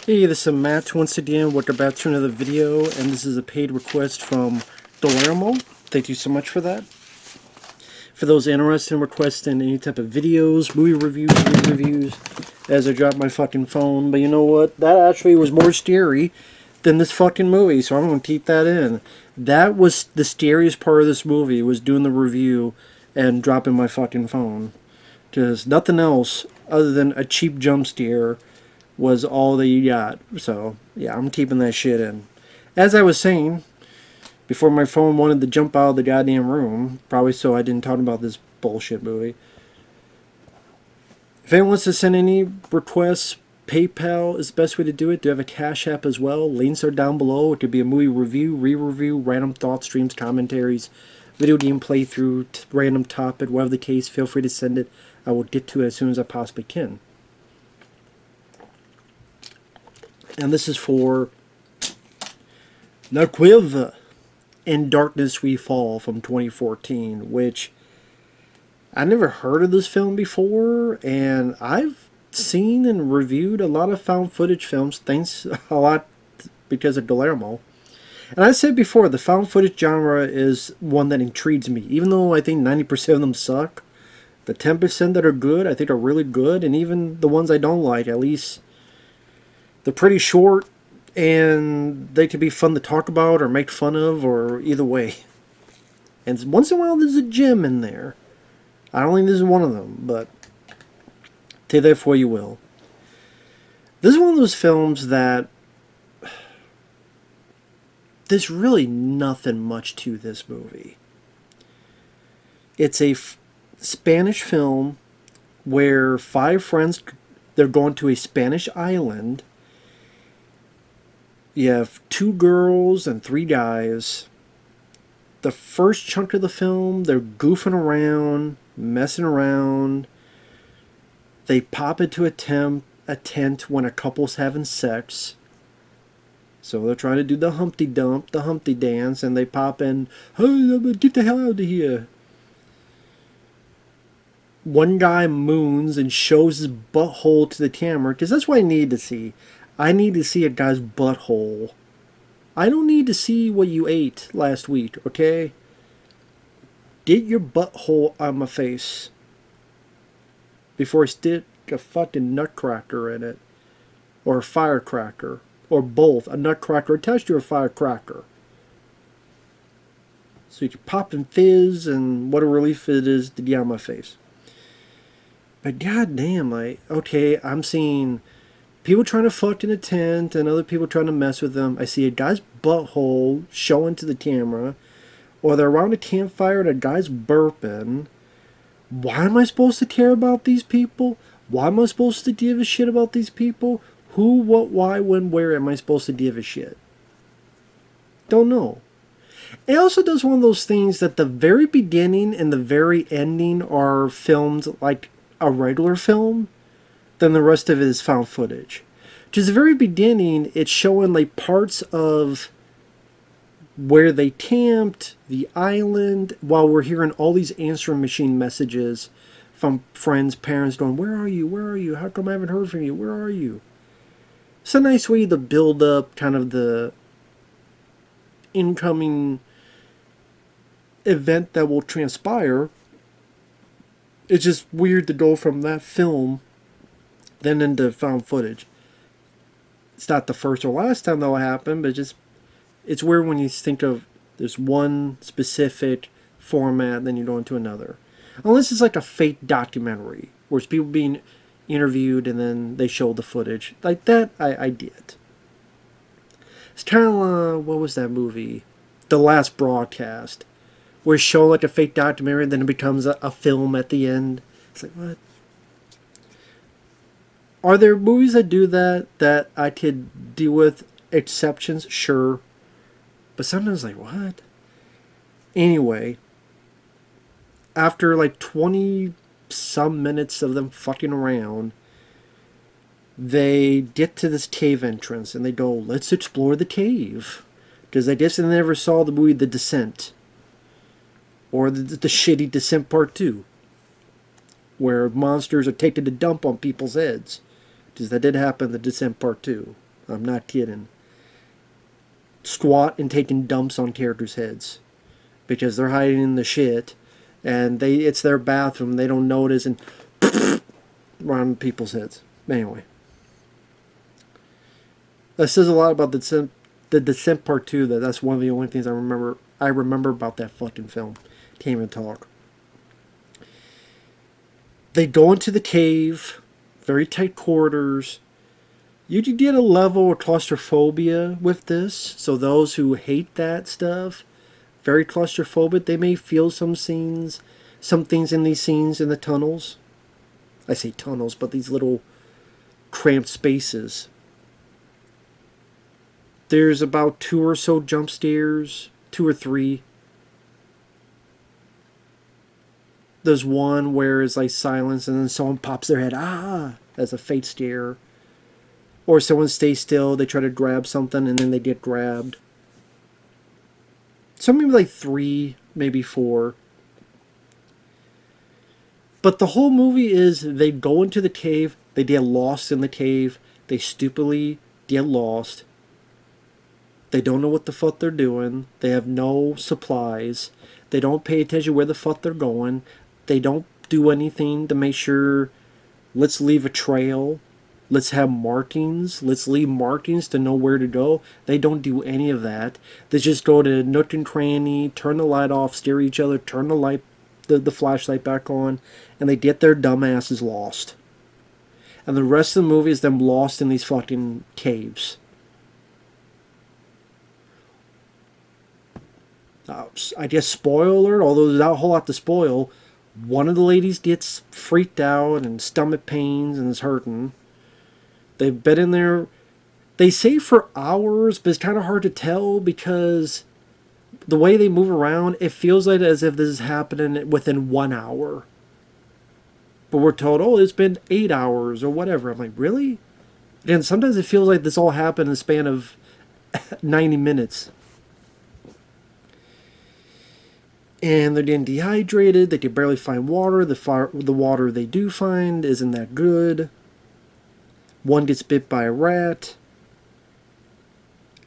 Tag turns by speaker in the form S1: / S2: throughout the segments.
S1: Hey, this is Matt once again. Welcome back to another video, and this is a paid request from Guillermo. Thank you so much for that. For those interested in requesting any type of videos, movie reviews, movie reviews, as I dropped my fucking phone. But you know what? That actually was more scary than this fucking movie, so I'm going to keep that in. That was the scariest part of this movie, was doing the review and dropping my fucking phone. Because nothing else other than a cheap jump scare was all that you got. So, yeah, I'm keeping that shit in. As I was saying, before my phone wanted to jump out of the goddamn room, probably so I didn't talk about this bullshit movie. If anyone wants to send any requests, PayPal is the best way to do it. Do have a Cash App as well. Links are down below. It could be a movie review, re-review, random thoughts, streams, commentaries, video game playthrough, random topic, whatever the case. Feel free to send it. I will get to it as soon as I possibly can. And this is for La Cueva, In Darkness We Fall from 2014, which I never heard of this film before, and I've seen and reviewed a lot of found footage films, thanks a lot because of Guillermo. And I said before, the found footage genre is one that intrigues me, even though I think 90% of them suck. The 10% that are good, I think are really good, and even the ones I don't like, at least they're pretty short, and they can be fun to talk about or make fun of, or either way. And once in a while, there's a gem in there. I don't think this is one of them, but take that for you will. This is one of those films that there's really nothing much to this movie. It's a Spanish film where 5 friends, they're going to a Spanish island. You have 2 girls and 3 guys. The first chunk of the film, they're goofing around, messing around. They pop into a tent when a couple's having sex. So they're trying to do the Humpty Dump, the Humpty Dance, and they pop in, "Hey, get the hell out of here." One guy moons and shows his butthole to the camera, because that's what I need to see. I need to see a guy's butthole. I don't need to see what you ate last week, okay? Get your butthole on my face before I stick a fucking nutcracker in it. Or a firecracker. Or both. A nutcracker attached to a firecracker. So you can pop and fizz, and what a relief it is to get on my face. But goddamn, okay, I'm seeing people trying to fuck in a tent and other people trying to mess with them. I see a guy's butthole showing to the camera. Or they're around a campfire and a guy's burping. Why am I supposed to care about these people? Why am I supposed to give a shit about these people? Who, what, why, when, where am I supposed to give a shit? Don't know. It also does one of those things that the very beginning and the very ending are filmed like a regular film. Then the rest of it is found footage. Just the very beginning, it's showing like parts of where they camped, the island, while we're hearing all these answering machine messages from friends, parents going, "Where are you? Where are you? How come I haven't heard from you? Where are you?" It's a nice way to build up kind of the incoming event that will transpire. It's just weird to go from that film then into found footage. It's not the first or last time that'll happen, but it's weird when you think of there's one specific format, then you go into another. Unless it's like a fake documentary, where it's people being interviewed and then they show the footage. Like that, I did. It's kind of, what was that movie? The Last Broadcast. Where it's shown like a fake documentary and then it becomes a film at the end. It's like, what? Are there movies that do that I could deal with exceptions? Sure. But sometimes like, what? Anyway, after like 20 some minutes of them fucking around, they get to this cave entrance and they go, "Let's explore the cave." Because I guess they never saw the movie The Descent. Or the shitty Descent Part 2. Where monsters are taking a dump on people's heads. Because that did happen in The Descent Part 2. I'm not kidding. Squat and taking dumps on characters' heads because they're hiding in the shit, and it's their bathroom. They don't notice and on people's heads. Anyway, that says a lot about the Descent Part 2. That's one of the only things I remember. I remember about that fucking film. Can't even talk. They go into the cave, very tight quarters. You get a level of claustrophobia with this. So those who hate that stuff, very claustrophobic, they may feel some things in these scenes in the tunnels. I say tunnels, but these little cramped spaces. There's about 2 or so jump scares, 2 or 3. There's one where it's like silence and then someone pops their head, as a fate scare. Or someone stays still, they try to grab something and then they get grabbed. So maybe like 3, maybe 4. But the whole movie is they go into the cave, they get lost in the cave, they stupidly get lost. They don't know what the fuck they're doing. They have no supplies. They don't pay attention where the fuck they're going. They don't do anything to make sure, let's leave a trail. Let's have markings. Let's leave markings to know where to go. They don't do any of that. They just go to nook and cranny, turn the light off, stare at each other, turn the flashlight back on, and they get their dumb asses lost. And the rest of the movie is them lost in these fucking caves. I guess spoiler, although there's not a whole lot to spoil, one of the ladies gets freaked out and stomach pains and is hurting. They've been in there, they say for hours, but it's kind of hard to tell because the way they move around, it feels like as if this is happening within 1 hour. But we're told, oh, it's been 8 hours or whatever. I'm like, really? And sometimes it feels like this all happened in the span of 90 minutes. And they're getting dehydrated. They can barely find water. The water they do find isn't that good. One gets bit by a rat.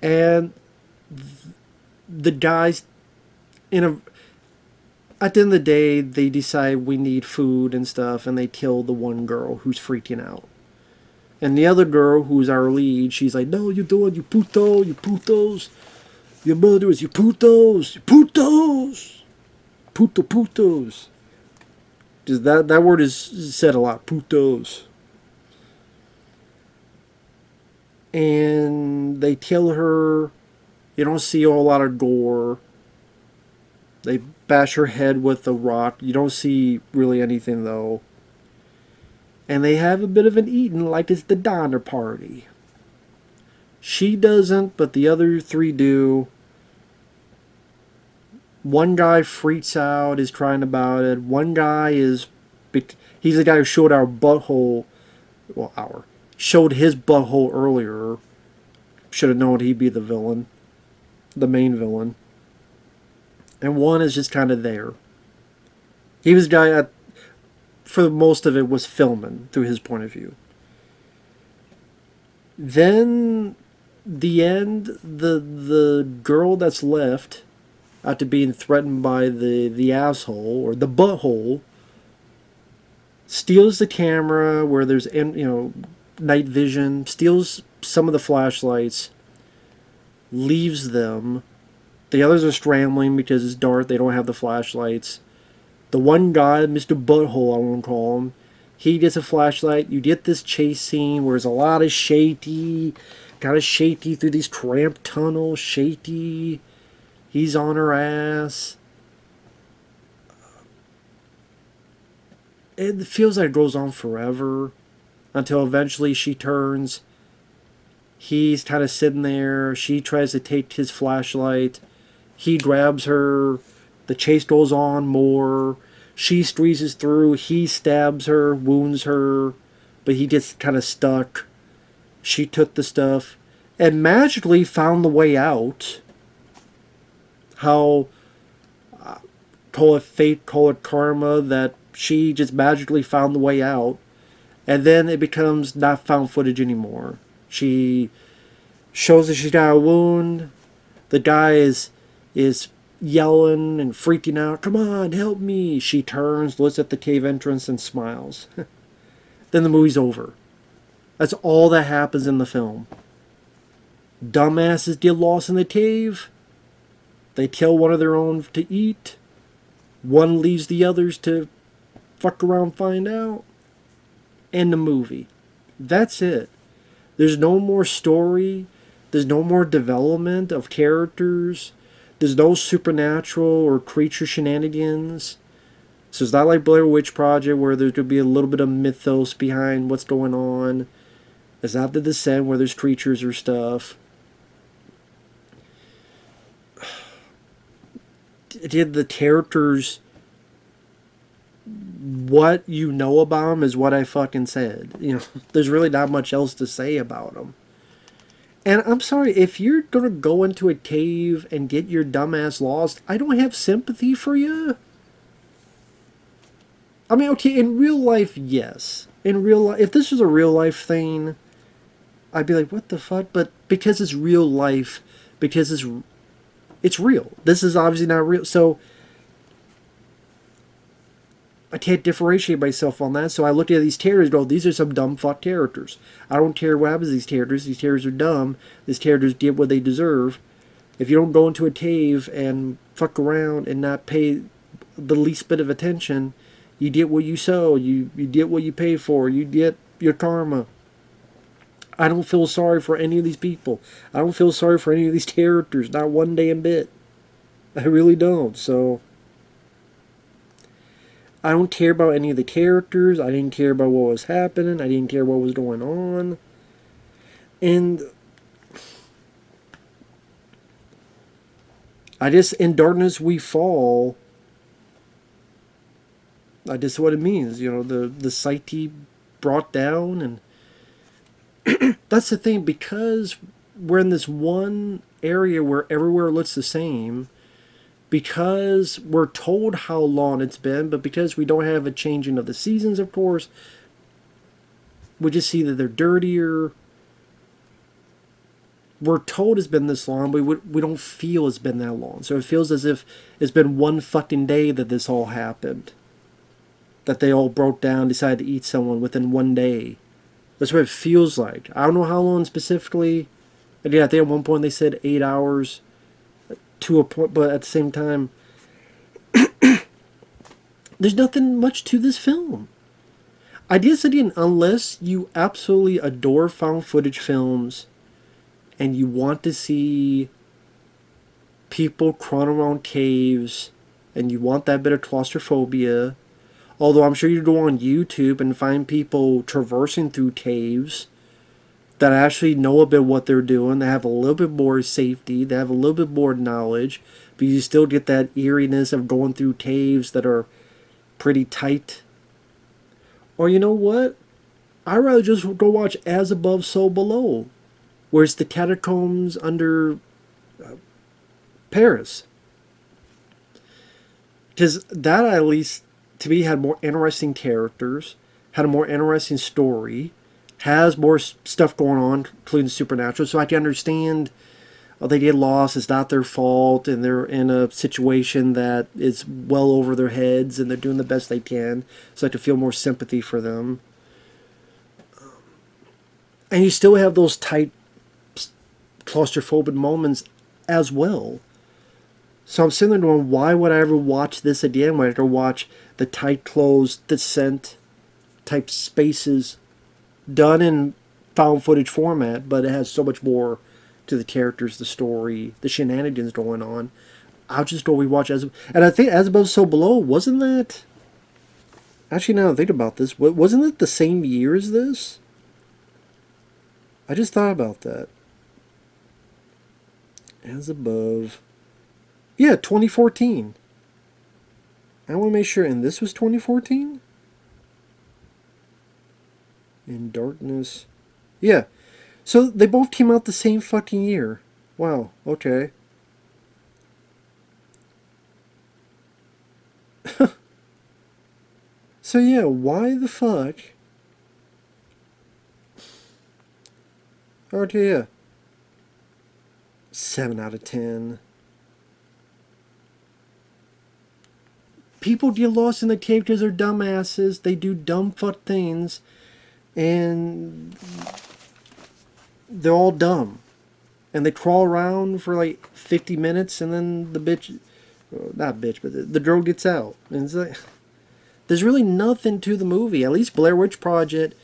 S1: And the guys, at the end of the day, they decide we need food and stuff, and they kill the one girl who's freaking out. And the other girl, who's our lead, she's like, no, you do it, you putos. Your murderers, you putos. Putos. Just that word is said a lot, putos. And they kill her. You don't see a whole lot of gore. They bash her head with a rock. You don't see really anything though. And they have a bit of an eating like it's the Donner Party. She doesn't, but the other 3 do. One guy freaks out, is crying about it. One guy he's the guy who showed our butthole, showed his butthole earlier. Should have known he'd be the villain, the main villain. And one is just kind of there. He was the guy for most of it was filming through his point of view. Then the end, the girl that's left, after being threatened by the asshole or the butthole, steals the camera where there's night vision, steals some of the flashlights, leaves them. The others are scrambling because it's dark, they don't have the flashlights. The one guy, Mr. Butthole I won't call him, he gets a flashlight. You get this chase scene where there's a lot of shaky, kind of shaky through these cramped tunnels, shaky. He's on her ass. It feels like it goes on forever until eventually she turns. He's kind of sitting there. She tries to take his flashlight. He grabs her. The chase goes on more. She squeezes through. He stabs her, wounds her, but he gets kind of stuck. She took the stuff and magically found the way out. How, call it fate, call it karma, that she just magically found the way out. And then it becomes not found footage anymore. She shows that she's got a wound. The guy is yelling and freaking out. Come on, help me. She turns, looks at the cave entrance, and smiles. Then the movie's over. That's all that happens in the film. Dumbasses get lost in the cave. They kill one of their own to eat. One leaves the others to fuck around, find out. End the movie. That's it. There's no more story. There's no more development of characters. There's no supernatural or creature shenanigans. So it's not like Blair Witch Project where there's going to be a little bit of mythos behind what's going on. It's not The Descent where there's creatures or stuff. The characters, what you know about them is what I fucking said. You know, there's really not much else to say about them. And I'm sorry, if you're going to go into a cave and get your dumbass lost, I don't have sympathy for you. I mean, okay, in real life, yes. In real life, if this was a real life thing, I'd be like, what the fuck? But because it's real life, because it's real. This is obviously not real. So I can't differentiate myself on that. So I looked at these characters and go, these are some dumb fuck characters. I don't care what happens to these characters. These characters are dumb. These characters get what they deserve. If you don't go into a cave and fuck around and not pay the least bit of attention, you get what you sow. You get what you pay for. You get your karma. I don't feel sorry for any of these people. I don't feel sorry for any of these characters. Not one damn bit. I really don't. So I don't care about any of the characters. I didn't care about what was happening. I didn't care what was going on. And I just, in darkness we fall. I just what it means. You know, the psyche brought down. And that's the thing. Because we're in this one area where everywhere looks the same, because we're told how long it's been, but because we don't have a changing of the seasons, of course, we just see that they're dirtier. We're told it's been this long, but we don't feel it's been that long. So it feels as if it's been one fucking day that this all happened. That they all broke down, decided to eat someone within one day. That's what it feels like. I don't know how long specifically. And yeah, I think at one point they said 8 hours to a point, but at the same time, there's nothing much to this film. I guess again, unless you absolutely adore found footage films and you want to see people crawling around caves and you want that bit of claustrophobia, although I'm sure you go on YouTube and find people traversing through caves that actually know a bit what they're doing. They have a little bit more safety. They have a little bit more knowledge. But you still get that eeriness of going through caves that are pretty tight. Or you know what? I'd rather just go watch As Above, So Below, where it's the catacombs under Paris. Because that, at least, to me, had more interesting characters, had a more interesting story, has more stuff going on, including supernatural, so I can understand they get lost, it's not their fault, and they're in a situation that is well over their heads, and they're doing the best they can, so I can feel more sympathy for them. And you still have those tight, claustrophobic moments as well. So I'm sitting there going, why would I ever watch this again? Why would I ever watch the tight, closed, Descent type spaces done in found footage format, but it has so much more to the characters, the story, the shenanigans going on. I'll just go rewatch and I think As Above, So Below, wasn't that? Actually, now that I think about this, wasn't it the same year as this? I just thought about that. As Above, yeah, 2014. I want to make sure, and this was 2014. In Darkness. Yeah. So they both came out the same fucking year. Wow. Okay. So yeah, why the fuck? Okay, yeah. 7 out of 10. People get lost in the cave because they're dumbasses. They do dumb fuck things. And they're all dumb. And they crawl around for like 50 minutes, and then the bitch, well, not bitch, but the girl gets out. And it's like, there's really nothing to the movie. At least Blair Witch Project,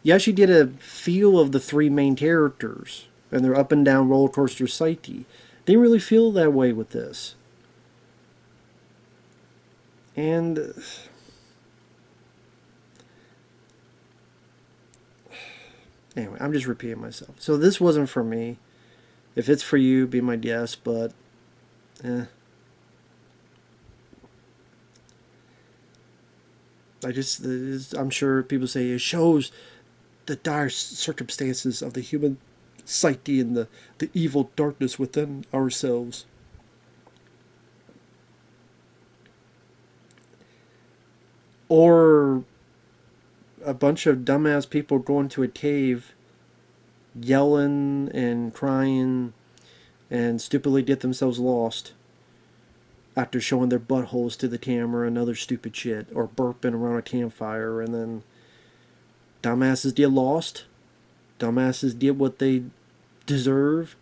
S1: you actually get a feel of the three main characters and their up and down roller coaster psyche. Didn't really feel that way with this. And anyway, I'm just repeating myself. So this wasn't for me. If it's for you, be my guest, but I'm sure people say it shows the dire circumstances of the human psyche and the evil darkness within ourselves. Or a bunch of dumbass people go into a cave yelling and crying and stupidly get themselves lost after showing their buttholes to the camera and other stupid shit, or burping around a campfire, and then dumbasses get lost. Dumbasses get what they deserve.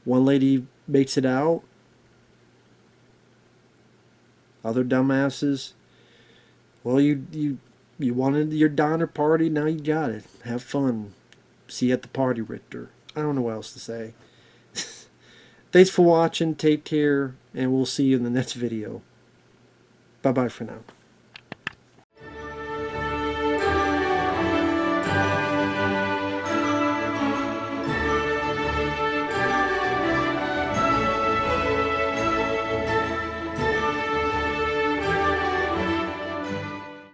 S1: One lady makes it out. Other dumbasses, well, you wanted your diner party, now you got it. Have fun. See you at the party, Richter. I don't know what else to say. Thanks for watching. Take care, and we'll see you in the next video. Bye-bye for now.